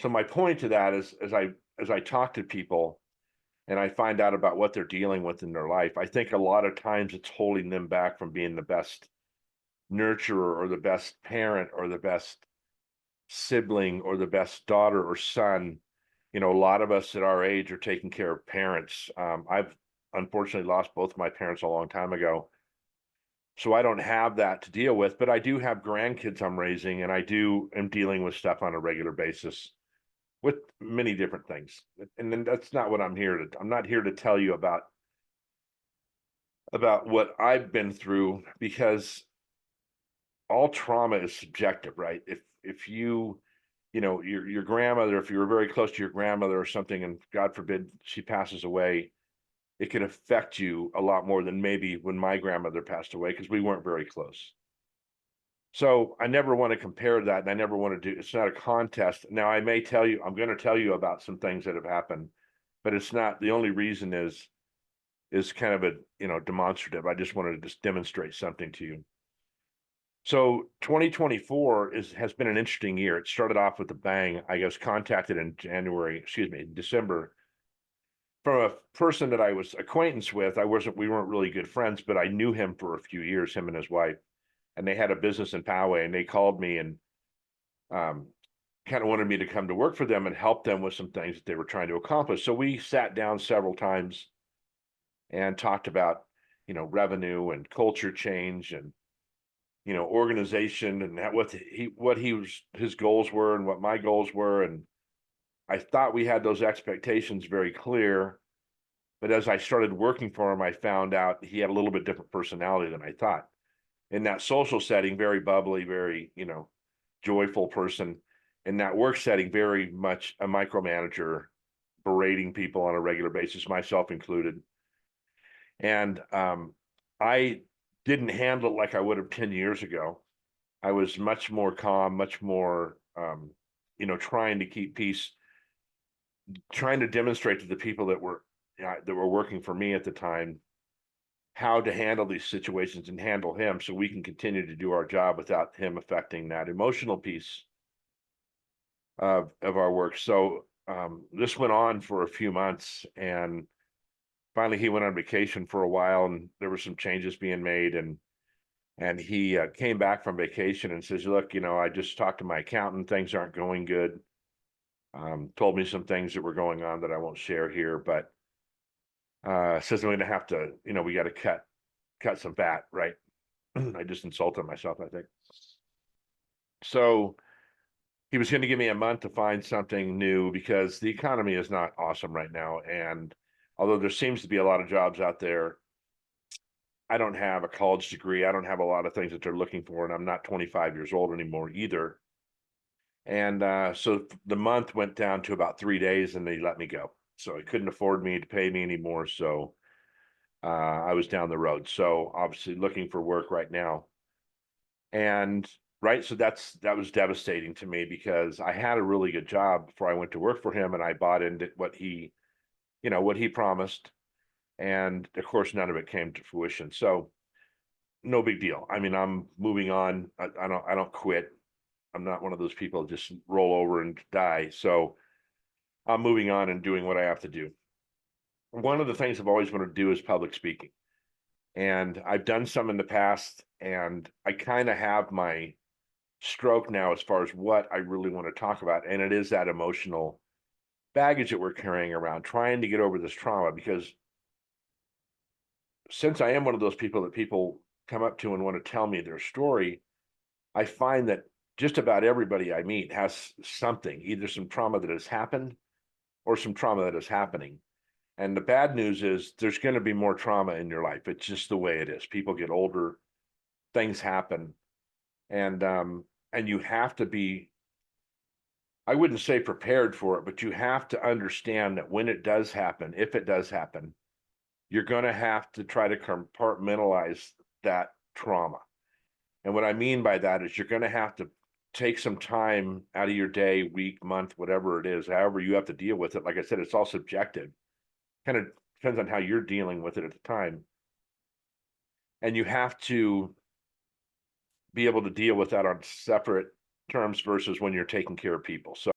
So my point to that is, as I talk to people and I find out about what they're dealing with in their life, I think a lot of times it's holding them back from being the best nurturer or the best parent or the best sibling or the best daughter or son. A lot of us at our age are taking care of parents. I've unfortunately lost both my parents a long time ago. So I don't have that to deal with, but I do have grandkids I'm raising, and I do am dealing with stuff on a regular basis with many different things. And then that's not what I'm not here to tell you about what I've been through, because all trauma is subjective, right? If your grandmother, if you were very close to your grandmother or something, and God forbid she passes away, it could affect you a lot more than maybe when my grandmother passed away, because we weren't very close. So I never want to compare that, and I never want to do. It's not a contest. Now I may tell you, I'm going to tell you about some things that have happened, but it's not the only reason is kind of a demonstrative. I just wanted to just demonstrate something to you. So 2024 has been an interesting year. It started off with a bang. I was contacted in December, from a person that I was acquaintance with. We weren't really good friends, but I knew him for a few years, him and his wife, and they had a business in Poway, and they called me and um, kind of wanted me to come to work for them and help them with some things that they were trying to accomplish. So we sat down several times and talked about, revenue and culture change and, organization, and his goals were and what my goals were. And I thought we had those expectations very clear. But as I started working for him, I found out he had a little bit different personality than I thought. In that social setting, very bubbly, very, joyful person. In that work setting, very much a micromanager, berating people on a regular basis, myself included. And I didn't handle it like I would have 10 years ago. I was much more calm, much more, trying to keep peace, trying to demonstrate to the people that were working for me at the time how to handle these situations and handle him, so we can continue to do our job without him affecting that emotional piece of our work. So this went on for a few months, and finally he went on vacation for a while, and there were some changes being made, and he came back from vacation and says, "Look, I just talked to my accountant. Things aren't going good." Told me some things that were going on that I won't share here, but says I'm going to have to, we got to cut some fat, right? I just insulted myself, I think. So he was going to give me a month to find something new, because the economy is not awesome right now. And although there seems to be a lot of jobs out there, I don't have a college degree. I don't have a lot of things that they're looking for. And I'm not 25 years old anymore either. And so the month went down to about 3 days, and they let me go. So he couldn't afford me to pay me anymore. So I was down the road. So obviously looking for work right now. And right, so that was devastating to me, because I had a really good job before I went to work for him, and I bought into what he promised. And of course, none of it came to fruition. So no big deal. I mean, I'm moving on. I don't quit. I'm not one of those people that just roll over and die. So I'm moving on and doing what I have to do. One of the things I've always wanted to do is public speaking. And I've done some in the past, and I kind of have my stroke now as far as what I really want to talk about. And it is that emotional baggage that we're carrying around, trying to get over this trauma. Because since I am one of those people that people come up to and want to tell me their story, I find that just about everybody I meet has something, either some trauma that has happened or some trauma that is happening. And the bad news is there's going to be more trauma in your life. It's just the way it is. People get older, things happen, and you have to be, I wouldn't say prepared for it, but you have to understand that when it does happen, if it does happen, you're going to have to try to compartmentalize that trauma. And what I mean by that is you're going to have to take some time out of your day, week, month, whatever it is, however you have to deal with it. Like I said, it's all subjective. Kind of depends on how you're dealing with it at the time. And you have to be able to deal with that on separate terms versus when you're taking care of people. So